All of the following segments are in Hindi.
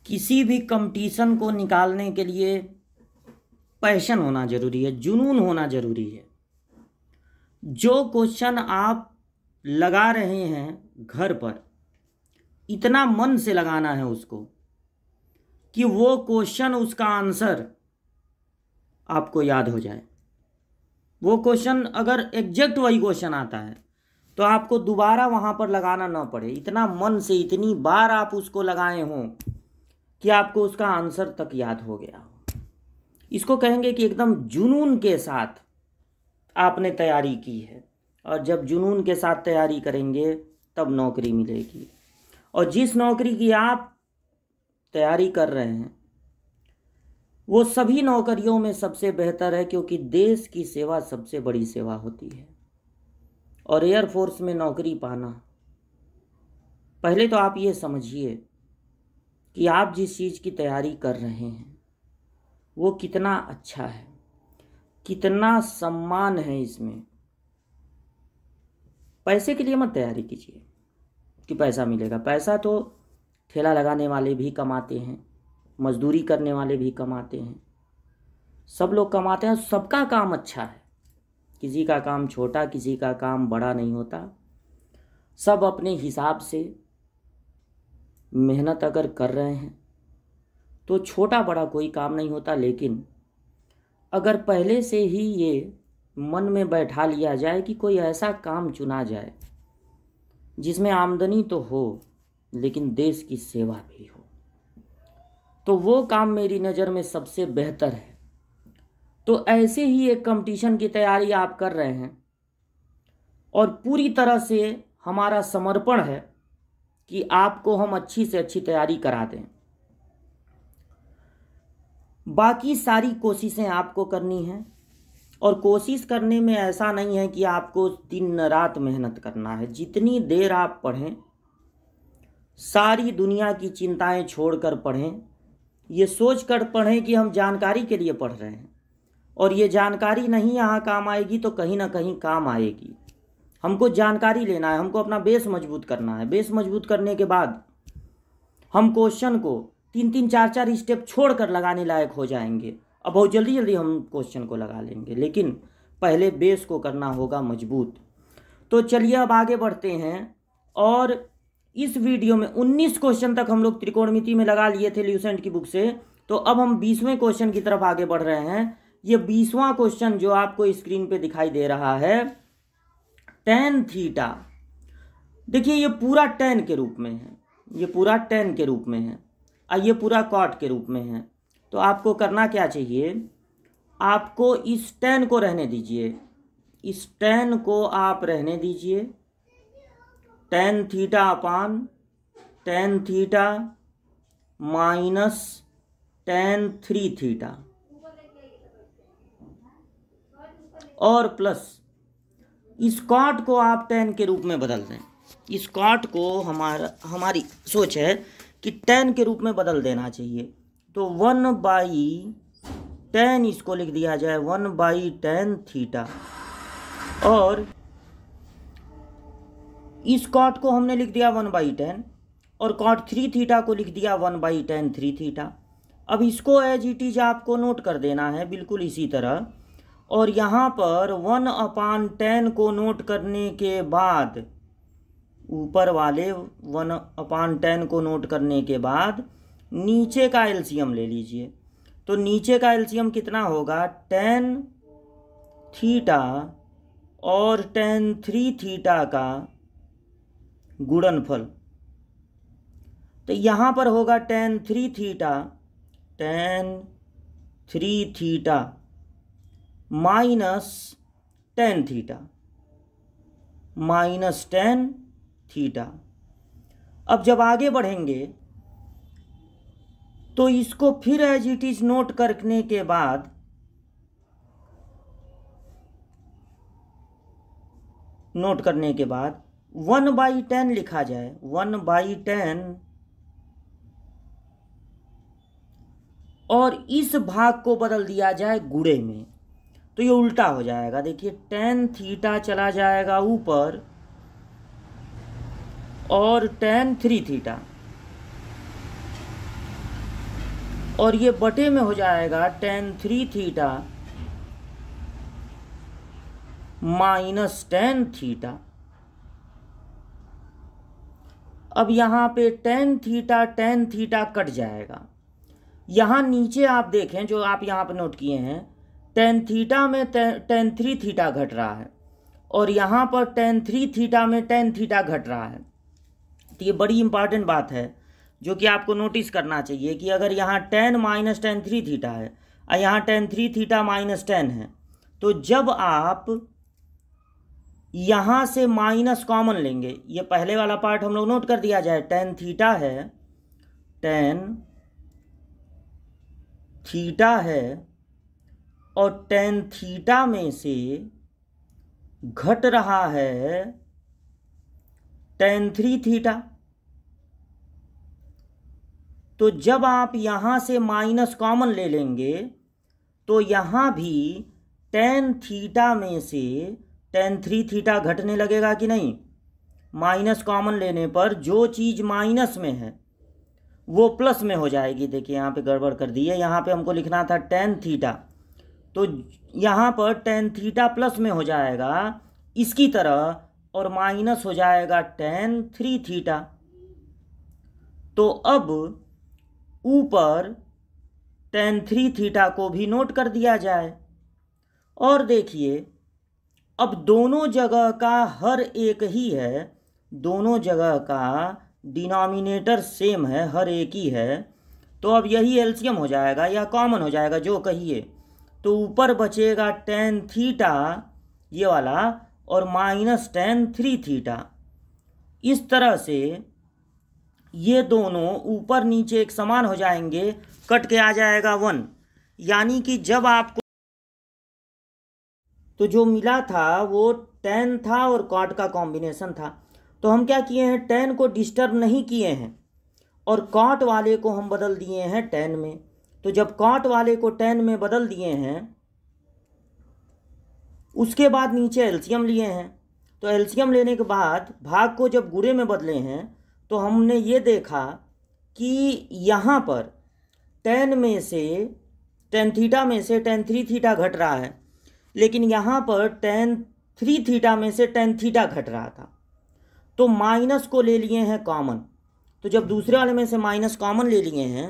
किसी भी कंपटीशन को निकालने के लिए पैशन होना जरूरी है, जुनून होना जरूरी है। जो क्वेश्चन आप लगा रहे हैं घर पर, इतना मन से लगाना है उसको कि वो क्वेश्चन, उसका आंसर आपको याद हो जाए। वो क्वेश्चन अगर एग्जैक्ट वही क्वेश्चन आता है तो आपको दोबारा वहाँ पर लगाना ना पड़े। इतना मन से, इतनी बार आप उसको लगाए हों कि आपको उसका आंसर तक याद हो गया हो। इसको कहेंगे कि एकदम जुनून के साथ आपने तैयारी की है। और जब जुनून के साथ तैयारी करेंगे तब नौकरी मिलेगी। और जिस नौकरी की आप तैयारी कर रहे हैं वो सभी नौकरियों में सबसे बेहतर है, क्योंकि देश की सेवा सबसे बड़ी सेवा होती है। और एयरफोर्स में नौकरी पाना, पहले तो आप ये समझिए कि आप जिस चीज़ की तैयारी कर रहे हैं वो कितना अच्छा है, कितना सम्मान है इसमें। पैसे के लिए मत तैयारी कीजिए कि पैसा मिलेगा। पैसा तो ठेला लगाने वाले भी कमाते हैं, मजदूरी करने वाले भी कमाते हैं, सब लोग कमाते हैं। सबका काम अच्छा है, किसी का काम छोटा, किसी का काम बड़ा नहीं होता। सब अपने हिसाब से मेहनत अगर कर रहे हैं तो छोटा बड़ा कोई काम नहीं होता। लेकिन अगर पहले से ही ये मन में बैठा लिया जाए कि कोई ऐसा काम चुना जाए जिसमें आमदनी तो हो लेकिन देश की सेवा भी हो, तो वो काम मेरी नज़र में सबसे बेहतर है। तो ऐसे ही एक कंपटीशन की तैयारी आप कर रहे हैं और पूरी तरह से हमारा समर्पण है कि आपको हम अच्छी से अच्छी तैयारी करा दें। बाकी सारी कोशिशें आपको करनी हैं। और कोशिश करने में ऐसा नहीं है कि आपको दिन रात मेहनत करना है। जितनी देर आप पढ़ें, सारी दुनिया की चिंताएं छोड़कर पढ़ें। ये सोच कर पढ़ें कि हम जानकारी के लिए पढ़ रहे हैं और ये जानकारी नहीं यहाँ काम आएगी तो कहीं ना कहीं काम आएगी। हमको जानकारी लेना है, हमको अपना बेस मजबूत करना है। बेस मजबूत करने के बाद हम क्वेश्चन को 3-3, 4-4 स्टेप छोड़कर लगाने लायक हो जाएंगे। अब बहुत जल्दी जल्दी हम क्वेश्चन को लगा लेंगे, लेकिन पहले बेस को करना होगा मजबूत। तो चलिए अब आगे बढ़ते हैं। और इस वीडियो में 19 क्वेश्चन तक हम लोग त्रिकोणमिति में लगा लिए थे ल्यूसेंट की बुक से। तो अब हम 20वें क्वेश्चन की तरफ आगे बढ़ रहे हैं। ये 20वां क्वेश्चन जो आपको स्क्रीन पे दिखाई दे रहा है, tan थीटा। देखिए ये पूरा tan के रूप में है, ये पूरा tan के रूप में है और ये पूरा cot के रूप में है। तो आपको करना क्या चाहिए, आपको इस tan को रहने दीजिए, इस tan को आप रहने दीजिए। tan theta upon tan theta minus tan 3 theta और प्लस इस cot को आप tan के रूप में बदल दें। इस cot को हमारी सोच है कि tan के रूप में बदल देना चाहिए। तो 1/tan इसको लिख दिया जाए, 1/tan थीटा। और इस cot को हमने लिख दिया 1/tan और cot 3 थीटा को लिख दिया 1/tan 3 थीटा। अब इसको एज इट इज आपको नोट कर देना है बिल्कुल इसी तरह। और यहाँ पर 1/tan को नोट करने के बाद, ऊपर वाले 1/tan को नोट करने के बाद नीचे का एलसीएम ले लीजिए। तो नीचे का एलसीएम कितना होगा, tan थीटा और tan 3 थीटा का गुणनफल। तो यहाँ पर होगा tan 3 theta minus tan theta minus tan theta. अब जब आगे बढ़ेंगे तो इसको फिर एज इट इज नोट करने के बाद नोट करने के बाद 1/tan लिखा जाए, 1/tan, और इस भाग को बदल दिया जाए गुणे में। तो ये उल्टा हो जाएगा। देखिए tan थीटा चला जाएगा ऊपर और tan 3 थीटा, और ये बटे में हो जाएगा tan 3 theta minus tan theta. अब यहाँ पे tan थीटा कट जाएगा। यहाँ नीचे आप देखें, जो आप यहाँ पे नोट किए हैं, tan थीटा में tan 3 थीटा घट रहा है और यहाँ पर tan 3 थीटा में tan थीटा घट रहा है। तो ये बड़ी इंपॉर्टेंट बात है जो कि आपको नोटिस करना चाहिए कि अगर यहाँ tan माइनस tan 3 थीटा है और यहाँ tan 3 थीटा माइनस tan है, तो जब आप यहाँ से माइनस कॉमन लेंगे, ये पहले वाला पार्ट हम लोग नोट कर दिया जाए, tan थीटा है, tan थीटा है और tan थीटा में से घट रहा है tan 3 थीटा। तो जब आप यहाँ से माइनस कॉमन ले लेंगे तो यहाँ भी tan थीटा में से tan 3 थीटा घटने लगेगा कि नहीं। माइनस कॉमन लेने पर जो चीज़ माइनस में है वो प्लस में हो जाएगी। देखिए यहाँ पे गड़बड़ कर दी है, यहाँ पे हमको लिखना था tan थीटा, तो यहाँ पर tan थीटा प्लस में हो जाएगा इसकी तरह और माइनस हो जाएगा tan 3 थीटा। तो अब ऊपर tan 3 थीटा को भी नोट कर दिया जाए और देखिए अब दोनों जगह का हर एक ही है, दोनों जगह का डिनोमिनेटर सेम है, हर एक ही है। तो अब यही एलसीएम हो जाएगा या कॉमन हो जाएगा जो कहिए। तो ऊपर बचेगा tan थीटा ये वाला और माइनस tan 3 थीटा। इस तरह से ये दोनों ऊपर नीचे एक समान हो जाएंगे, कट के आ जाएगा 1। यानी कि जब आपको तो जो मिला था वो tan था और cot का कॉम्बिनेशन था। तो हम क्या किए हैं, tan को डिस्टर्ब नहीं किए हैं और cot वाले को हम बदल दिए हैं tan में। तो जब cot वाले को tan में बदल दिए हैं उसके बाद नीचे एलसीएम लिए हैं। तो एलसीएम लेने के बाद भाग को जब गुणे में बदले हैं तो हमने ये देखा कि यहाँ पर tan में से tan थीटा में से tan 3 थीटा घट रहा है, लेकिन यहाँ पर tan 3 थीटा में से tan थीटा घट रहा था। तो माइनस को ले लिए हैं कॉमन। तो जब दूसरे वाले में से माइनस कॉमन ले लिए हैं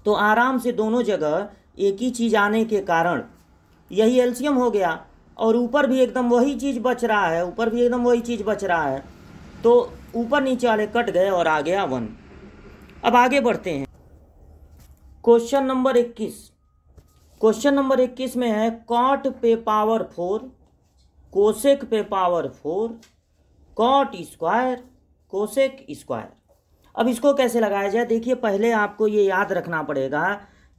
तो आराम से दोनों जगह एक ही चीज़ आने के कारण यही एलसीएम हो गया और ऊपर भी एकदम वही चीज़ बच रहा है, ऊपर भी एकदम वही चीज़ बच रहा है। तो ऊपर नीचे वाले कट गए और आ गया 1। अब आगे बढ़ते हैं। Question number 21। क्वेश्चन नंबर 21 में है cot पे पावर 4, कोसेक पे power 4, cot square, cosec square. अब इसको कैसे लगाया जाए, देखिए पहले आपको ये याद रखना पड़ेगा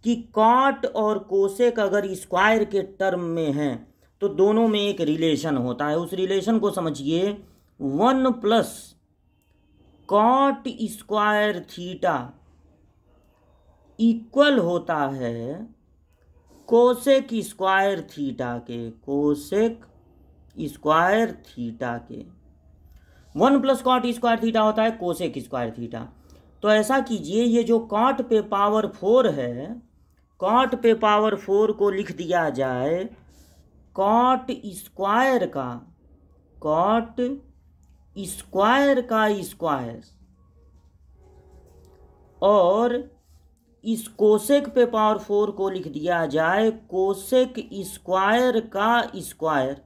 कि cot और कोसेक अगर स्क्वायर के टर्म में हैं तो दोनों में एक रिलेशन होता है। उस रिलेशन को समझिए, 1 plus cot square theta equal होता है कोसेक स्क्वायर थीटा के, कोसेक स्क्वायर थीटा के। 1 प्लस cot स्क्वायर थीटा होता है कोसेक स्क्वायर थीटा। तो ऐसा कीजिए, ये जो cot पे पावर 4 है, cot पे पावर 4 को लिख दिया जाए cot स्क्वायर का, cot स्क्वायर का स्क्वायर, और इस कोसेक पे पावर 4 को लिख दिया जाए कोसेक स्क्वायर का स्क्वायर।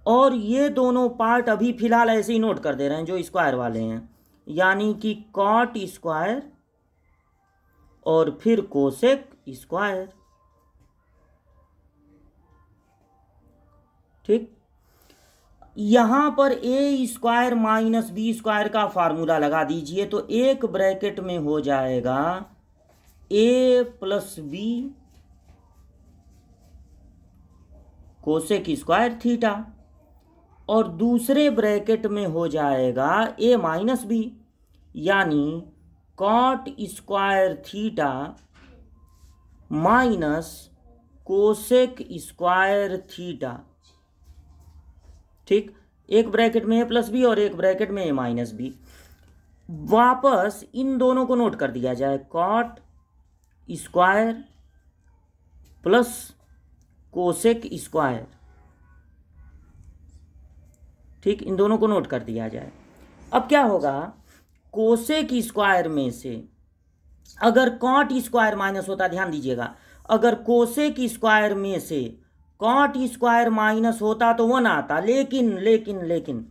और ये दोनों पार्ट अभी फिलहाल ऐसे ही नोट कर दे रहे हैं जो स्क्वायर वाले हैं, यानी कि cot स्क्वायर और फिर कोसेक स्क्वायर। ठीक, यहाँ पर a square minus b square का फार्मूला लगा दीजिए। तो एक ब्रैकेट में हो जाएगा a plus b cosec square theta और दूसरे ब्रैकेट में हो जाएगा a माइनस बी, यानी cot square theta minus cosec square theta. ठीक, एक ब्रैकेट में a प्लस बी और एक ब्रैकेट में a माइनस बी। वापस इन दोनों को नोट कर दिया जाए, cot square plus cosec square, ठीक, इन दोनों को नोट कर दिया जाए। अब क्या होगा, कोसेक स्क्वायर में से अगर कॉट स्क्वायर माइनस होता, ध्यान दीजिएगा, अगर कोसेक स्क्वायर में से कॉट स्क्वायर माइनस होता तो 1 आता, लेकिन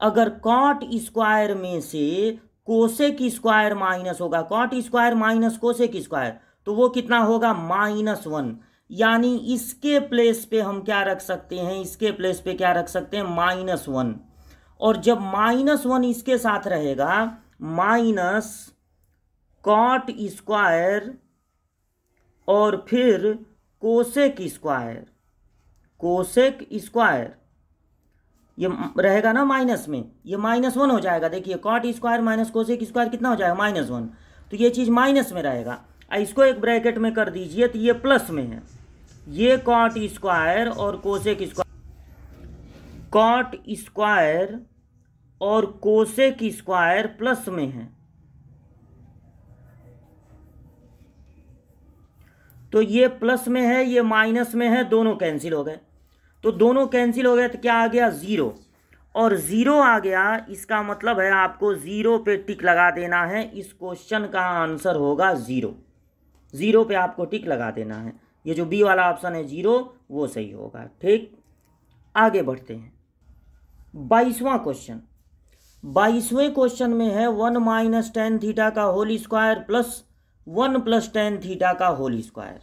अगर कॉट स्क्वायर में से कोसेक स्क्वायर माइनस होगा, cot square minus cosec square, तो वो कितना होगा, -1। यानी इसके प्लेस पे हम क्या रख सकते हैं, इसके प्लेस पे क्या रख सकते हैं, -1। और जब -1 इसके साथ रहेगा, माइनस कॉट स्क्वायर और फिर कोसेक स्क्वायर, ये रहेगा ना माइनस में, ये -1 हो जाएगा। देखिए cot square minus cosec square कितना हो जाएगा, -1, तो ये चीज़ माइनस में रहेगा। इसको एक ब्रैकेट में कर दीजिए तो ये प्लस में है, ये कॉट स्क्वायर और कोसेक स्क्वायर, कॉट स्क्वायर और कोसेक स्क्वायर प्लस में है, तो ये प्लस में है, ये माइनस में है, दोनों कैंसिल हो गए। तो दोनों कैंसिल हो गए तो क्या आ गया, 0, और 0 आ गया, इसका मतलब है आपको 0 पे टिक लगा देना है। इस क्वेश्चन का आंसर होगा 0 पे आपको टिक लगा देना है। ये जो बी वाला ऑप्शन है 0, वो सही होगा। ठीक, आगे बढ़ते हैं। 22वां क्वेश्चन, 22वें क्वेश्चन में है 1 - tan थीटा का whole square plus 1 + tan theta का होल स्क्वायर।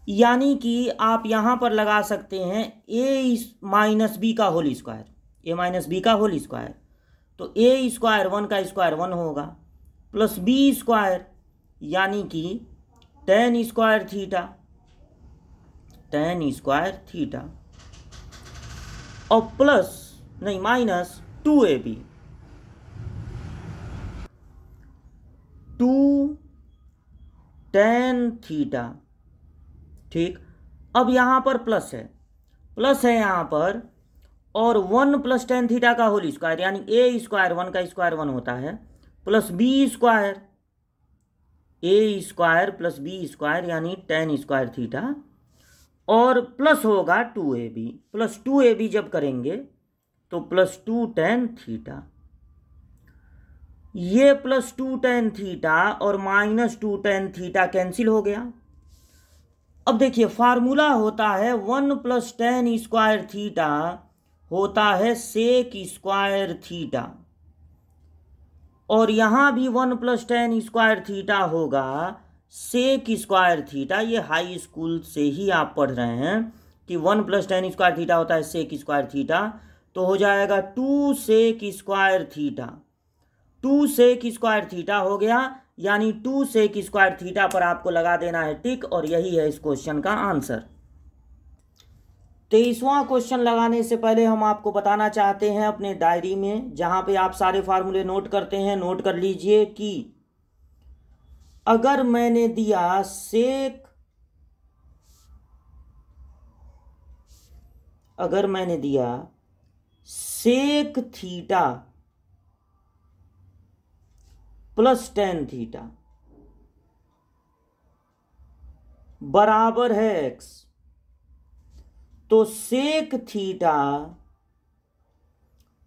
यानी कि आप यहाँ पर लगा सकते हैं a - b का होल स्क्वायर, a - b का होल स्क्वायर, तो a स्क्वायर 1 का स्क्वायर 1 होगा, प्लस b स्क्वायर यानी कि tan स्क्वायर थीटा, और प्लस नहीं माइनस 2ab 2 tan थीटा। ठीक, अब यहाँ पर प्लस है यहाँ पर, और 1 + tan थीटा का होल स्क्वायर यानी a स्क्वायर 1 का स्क्वायर 1 होता है, plus b square, a square plus b square यानी tan स्क्वायर थीटा, और प्लस होगा 2ab, प्लस 2ab जब करेंगे तो प्लस 2 tan थीटा, ये प्लस 2 tan थीटा और माइनस 2 tan थीटा कैंसिल हो गया। अब देखिए फार्मूला होता है 1 + tan स्क्वायर थीटा होता है सेक स्क्वायर थीटा, और यहाँ भी 1 + tan स्क्वायर थीटा होगा सेक स्क्वायर थीटा। ये हाई स्कूल से ही आप पढ़ रहे हैं कि 1 + tan स्क्वायर थीटा होता है सेक स्क्वायर थीटा, तो हो जाएगा 2 sec square theta, 2 sec square theta हो गया, यानी 2 सेक स्क्वायर थीटा पर आपको लगा देना है टिक, और यही है इस क्वेश्चन का आंसर। 23वां क्वेश्चन लगाने से पहले हम आपको बताना चाहते हैं अपने डायरी में, जहां पे आप सारे फार्मूले नोट करते हैं, नोट कर लीजिए कि अगर मैंने दिया sec theta plus tan theta बराबर है x, तो sec theta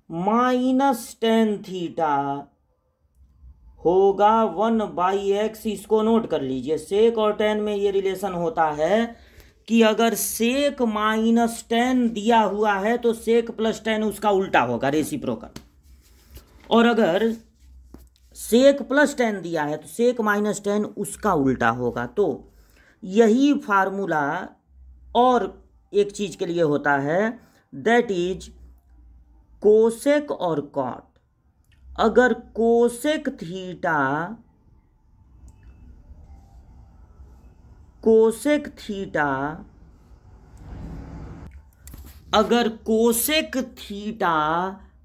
minus tan theta होगा 1/x। इसको नोट कर लीजिए, सेक और tan में ये रिलेशन होता है कि अगर सेक माइनस tan दिया हुआ है तो सेक प्लस tan उसका उल्टा होगा, रेसिप्रोकल, और अगर सेक प्लस tan दिया है तो सेक माइनस tan उसका उल्टा होगा। तो यही फार्मूला और एक चीज के लिए होता है, दैट इज कोसेक और कॉट। अगर cosec theta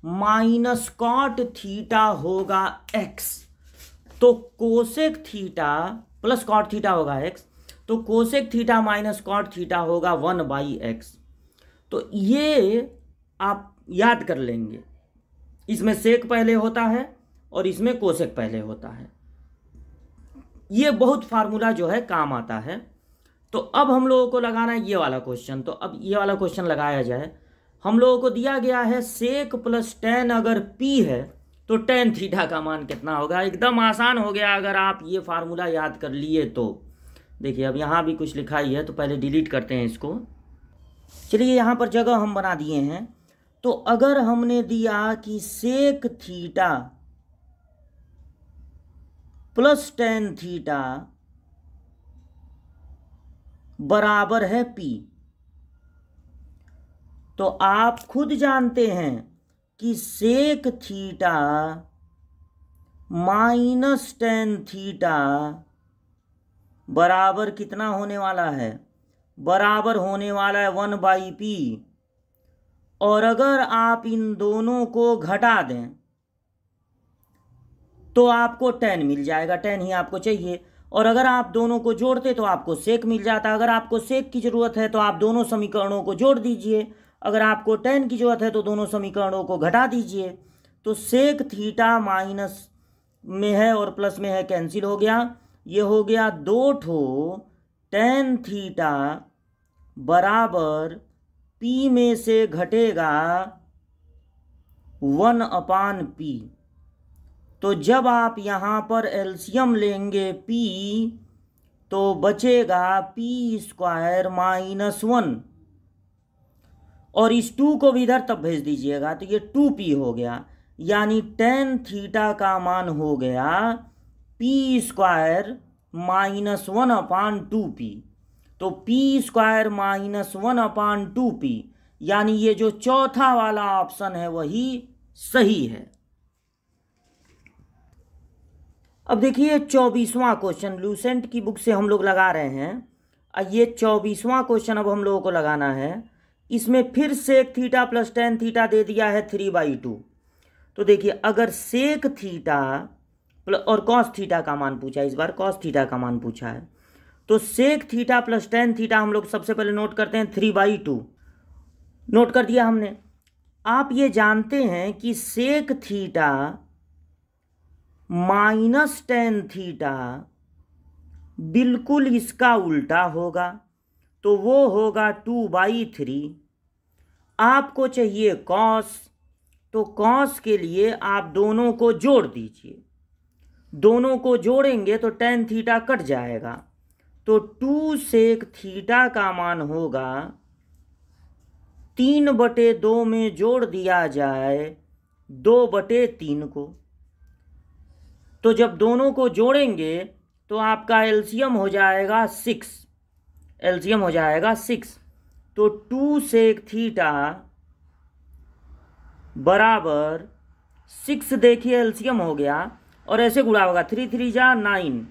minus cot theta होगा x, तो cosec theta plus cot theta होगा x, तो cosec theta minus cot theta होगा 1/x। तो ये आप याद कर लेंगे, इसमें सेक पहले होता है और इसमें कोसेक पहले होता है। ये बहुत फार्मूला जो है काम आता है। तो अब हम लोगों को लगाना है ये वाला क्वेश्चन। तो अब ये वाला क्वेश्चन लगाया जाए। हम लोगों को दिया गया है सेक प्लस टेन अगर पी है तो टेन थीटा का मान कितना होगा। एकदम आसान हो गया अगर आप ये फार्मूला याद कर लिए तो। देखिए अब यहाँ भी कुछ लिखा ही है तो पहले डिलीट करते हैं इसको। चलिए यहाँ पर जगह हम बना दिए हैं। तो अगर हमने दिया कि sec theta plus ten theta बराबर है पी, तो आप खुद जानते हैं कि sec theta minus ten theta बराबर कितना होने वाला है, बराबर होने वाला है 1/p। और अगर आप इन दोनों को घटा दें तो आपको टेन मिल जाएगा, टेन ही आपको चाहिए। और अगर आप दोनों को जोड़ते तो आपको सेक मिल जाता। अगर आपको सेक की ज़रूरत है तो आप दोनों समीकरणों को जोड़ दीजिए। अगर आपको टेन की ज़रूरत है तो दोनों समीकरणों को घटा दीजिए। तो सेक थीटा माइनस में है और प्लस में है, कैंसिल हो गया। ये हो गया 2 ठो टेन थीटा बराबर पी में से घटेगा 1/p। तो जब आप यहाँ पर एलसीएम लेंगे p तो बचेगा p² माइनस 1। और इस 2 को भी इधर तब भेज दीजिएगा तो ये 2p हो गया। यानी टेन थीटा का मान हो गया p² माइनस 1/2p। तो p² माइनस 1/2p, यानी ये जो चौथा वाला ऑप्शन है वही सही है। अब देखिए 24वां क्वेश्चन लूसेंट की बुक से हम लोग लगा रहे हैं। ये 24वां क्वेश्चन अब हम लोगों को लगाना है। इसमें फिर sec theta plus ten theta दे दिया है 3/2। तो देखिए अगर सेक थीटा और कॉस थीटा का मान पूछा है, इस बार कॉस थीटा का मान पूछा है। तो sec theta plus ten theta हम लोग सबसे पहले नोट करते हैं 3/2। नोट कर दिया हमने। आप ये जानते हैं कि sec theta minus ten theta बिल्कुल इसका उल्टा होगा, तो वो होगा 2/3। आपको चाहिए कॉस, तो कॉस के लिए आप दोनों को जोड़ दीजिए। दोनों को जोड़ेंगे तो टेन थीटा कट जाएगा। तो 2 सेक थीटा का मान होगा 3/2 में जोड़ दिया जाए 2/3 को। तो जब दोनों को जोड़ेंगे तो आपका एलसीएम हो जाएगा 6। एलसीएम हो जाएगा 6। तो 2 सेक थीटा बराबर 6, देखिए एलसीएम हो गया और ऐसे गुणा होगा 3 3 जा 9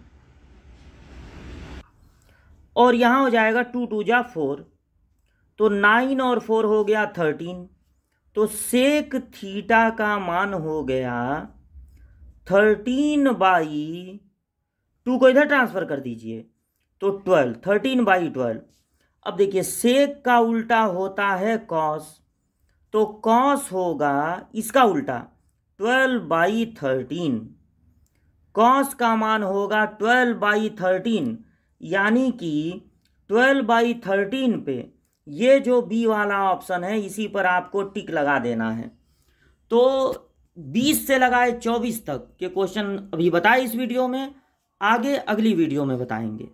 और यहाँ हो जाएगा 2 2 जा 4। तो 9 और 4 हो गया 13। तो सेक थीटा का मान हो गया 13/2 को इधर ट्रांसफर कर दीजिए तो 12, 13/12। अब देखिए सेक का उल्टा होता है कॉस, तो कॉस होगा इसका उल्टा 12/13। कॉस का मान होगा 12/13, यानी कि 12/13 पे ये जो बी वाला ऑप्शन है इसी पर आपको टिक लगा देना है। तो 20 से लगाए 24 तक के क्वेश्चन अभी बताए इस वीडियो में, आगे अगली वीडियो में बताएंगे।